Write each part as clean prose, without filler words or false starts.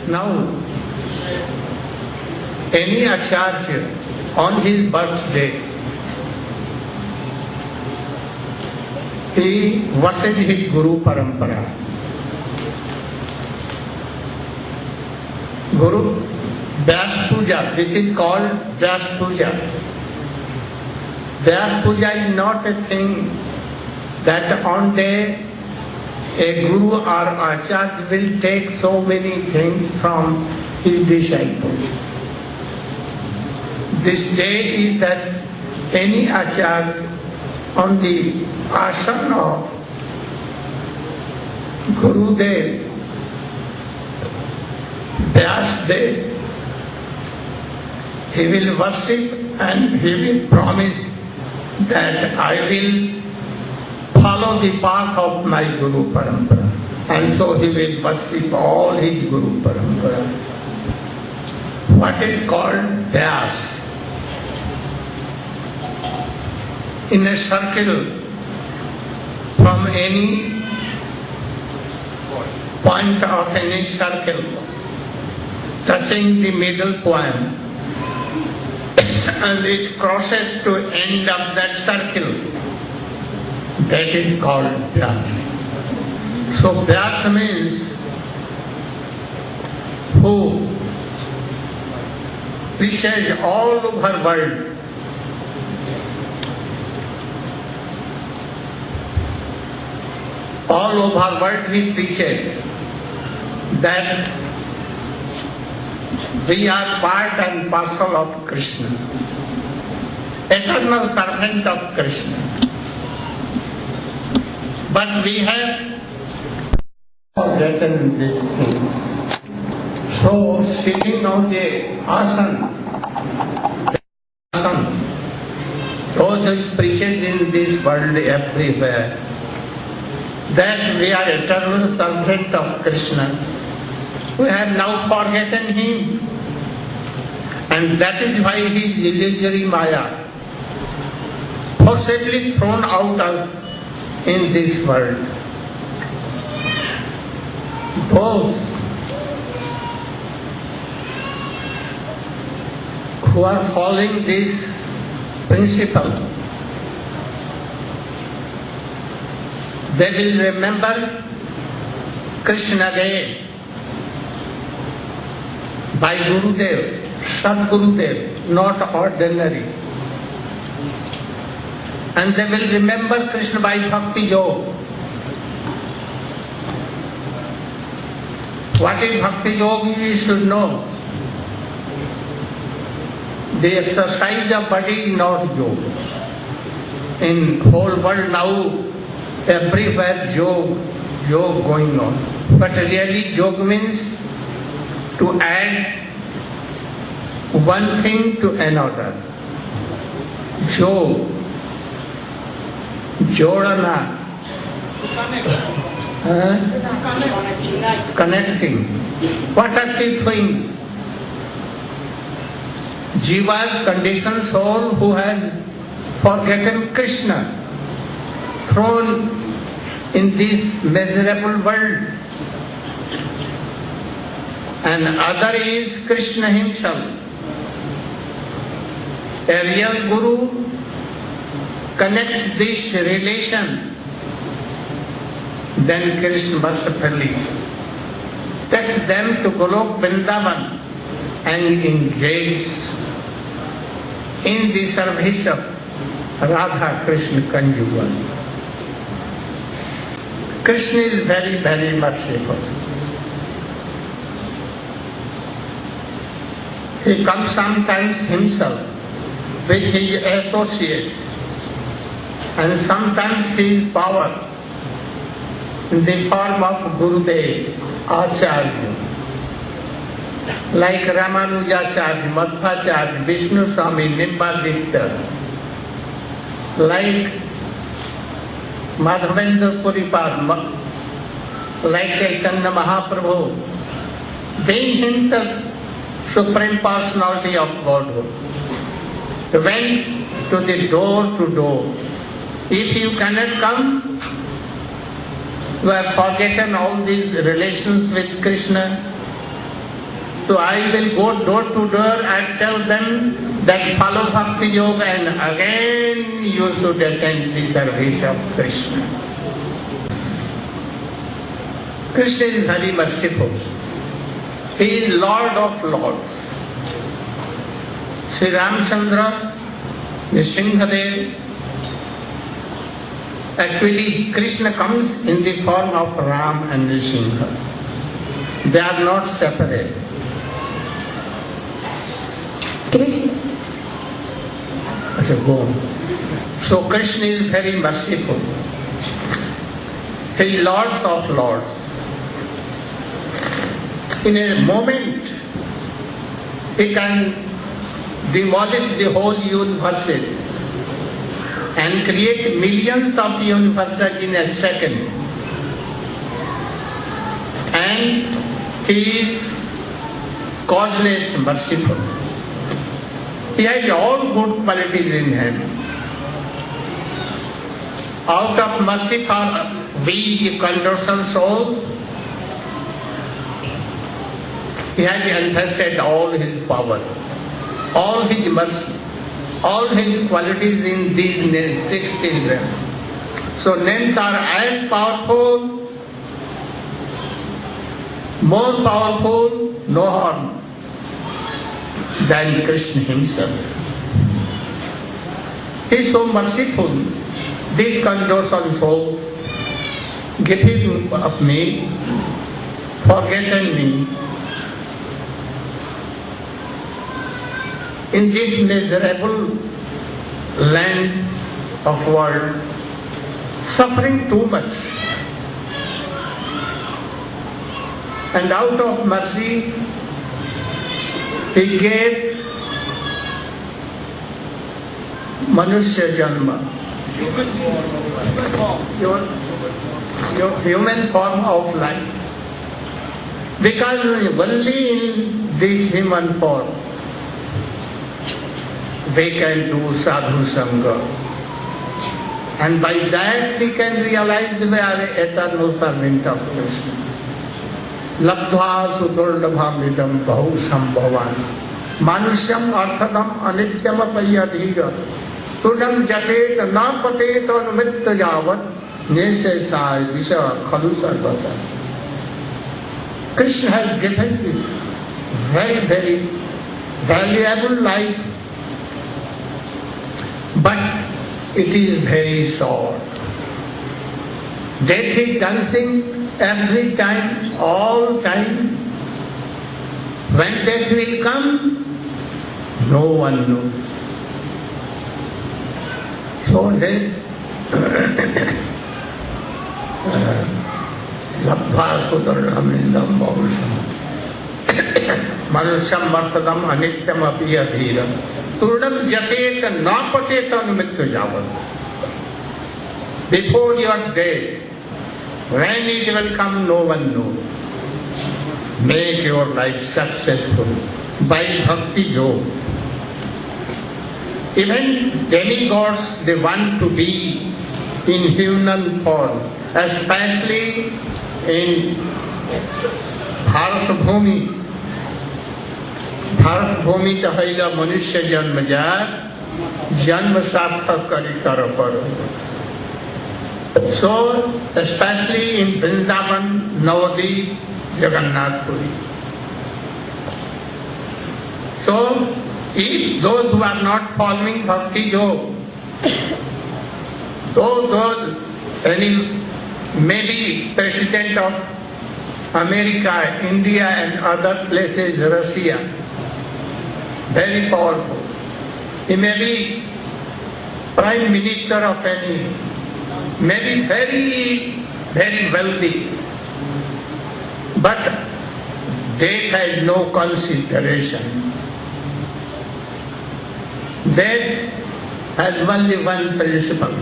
Now, any Acharya on his birthday, he worships his Guru Parampara. Guru Vyas Puja, this is called Vyas Puja. Vyas Puja is not a thing that on day a Guru or Acharya will take so many things from his disciples. This day is that any Acharya on the asana of Gurudev, Vyas Dev, he will worship and he will promise that I will follow the path of my Guru Parampara. And so he will worship all his Guru Parampara. What is called Vyas? In a circle, from any point of any circle, touching the middle point, and it crosses to end of that circle, that is called Vyas. So Vyas means who reaches all over world. All over world he preaches that we are part and parcel of Krishna, eternal servant of Krishna. But we have forgotten this thing. So sitting on the asana, those who preaches in this world everywhere, that we are eternal servant of Krishna. We have now forgotten him. And that is why his illusory Maya forcibly thrown out us in this world. Those who are following this principle, they will remember Krishna again by Gurudev, Sadgurudev, not ordinary. And they will remember Krishna by Bhakti Yoga. What is Bhakti Yoga? You should know. The exercise of body is not yoga. In whole world now, everywhere yoga going on. But really yoga means to add one thing to another. Yoga, jodana, connecting. What are the things? Jiva's conditioned soul who has forgotten Krishna, thrown in this miserable world. And other is Krishna himself. A real Guru connects this relation, then Krishna mercifully takes them to Golok Vrindavan and engages in the service of Radha Krishna conjugal. Krishna is very, very merciful. He comes sometimes himself with his associates, and sometimes his power in the form of Gurudev, Acharya, like Ramanujacharya, Madhvacharya, Vishnu Swami, Nimbaditya, like Madhavendra Puripad, like Chaitanya Mahaprabhu, being himself Supreme Personality of Godhood, went to the door to door. If you cannot come, you have forgotten all these relations with Krishna, So I will go door to door and tell them that follow Bhakti Yoga and again you should attend the service of Krishna. Krishna is very merciful. He is Lord of Lords. Sri Ramchandra, Nrsimhadev, actually Krishna comes in the form of Ram and Nrsimha. They are not separate. Krishna. So Krishna is very merciful. He is Lord of Lords. In a moment, he can demolish the whole universe and create millions of universes in a second. And he is causeless, merciful. He has all good qualities in him. Out of mercy for we conditioned souls, he has manifested all his power, all his mercy, all his qualities in these names, 16 realms. So names are as powerful, more powerful, no harm, than Krishna himself. He is so merciful, these conditioned souls, giving up me, forgetting me, in this miserable land of world, suffering too much. And out of mercy, he gave Manushya Janma, your human form of life. Because only in this human form, we can do sadhu sangha. And by that we can realize we are eternal servant of Krishna. Labdhva sudurlabham idam bahu sambhavan manusyam arthadam anityam apayadhira tudam jatet na patet anumitta javat nesesai visha khalu sarvata. Krishna has given this very, very valuable life, but it is very short. Death is dancing every time, all time. When death will come, no one knows. So then, labdha sudarhamindam bhavusham manusyam martadam anityam api adhiram turnam jatet napatet anumitya javat. Before your death, when it will come, no one knows. Make your life successful by bhakti yoga. Even demigods, they want to be in human form, especially in Bharat Bhumi. Bharat Bhumi ta haila manushya janma ja, janma sarthak kari kar par. So, especially in Vrindavan, Navadip, Jagannath Puri. So, if those who are not following Bhakti Yoga, those maybe President of America, India and other places, Russia, very powerful. He may be Prime Minister of any, may be very, very wealthy, but death has no consideration. Death has only one principle,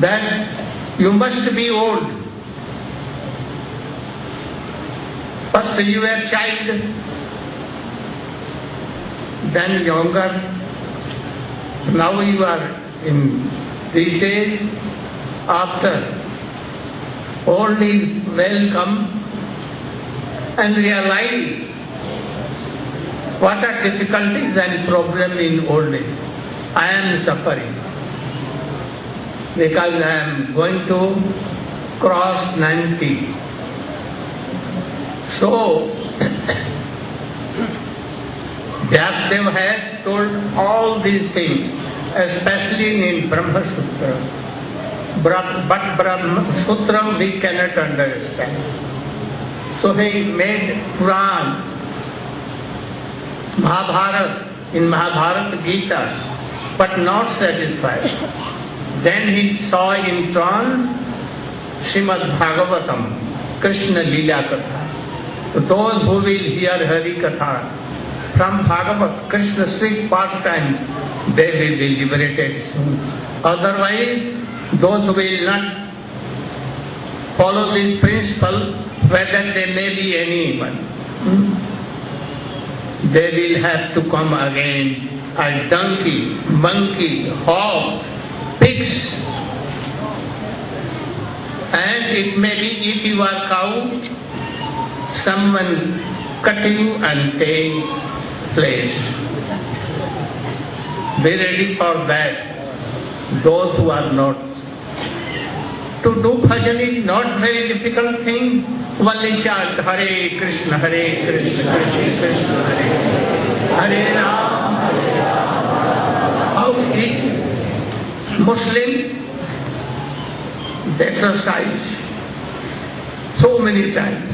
that you must be old. First you were child, then younger, now you are in this age. After old is welcome, and realize what are difficulties and problems in old age. I am suffering because I am going to cross 90. So, Vyasadeva has told all these things, especially in Brahma Sutra. But Brahma Sutra we cannot understand. So he made Puran, Mahabharata, in Mahabharata Gita, but not satisfied. Then he saw in trance Srimad Bhagavatam, Krishna Leela Katha. So those who will hear Hari Katha from Bhagavat, Krishna sweet pastimes, they will be liberated soon. Otherwise, those who will not follow this principle, whether they may be anyone, they will have to come again as donkey, monkey, hog, pigs. And it may be if you are cow, someone cut you and take flesh. Be ready for that. Those who are not. To do bhajan is not very difficult thing. Only chant Hare Krishna, Hare Krishna, Krishna Krishna, Hare Ram, Hare Ram. How each Muslim exercise so many times,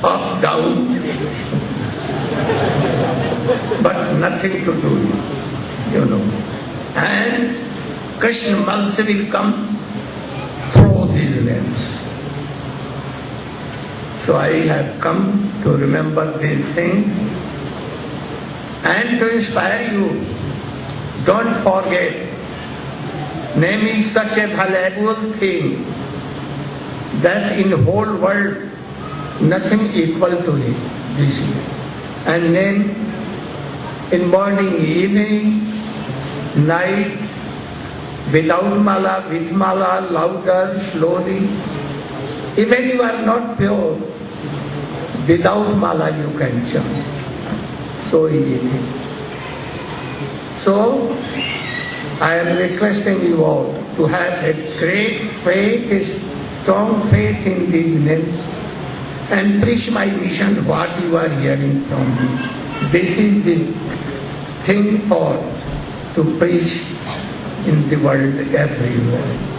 up, down, but nothing to do, you know. And Krishna Mansa will come through these names. So I have come to remember these things and to inspire you. Don't forget, name is such a valuable thing that in the whole world nothing equal to it. This is. And name in morning, evening, night, without mala, with mala, louder, slowly. Even you are not pure, without mala you can chant. So easy. So, I am requesting you all to have a great faith, a strong faith in these names and preach my mission, what you are hearing from me. This is the thing for to preach in the world everywhere.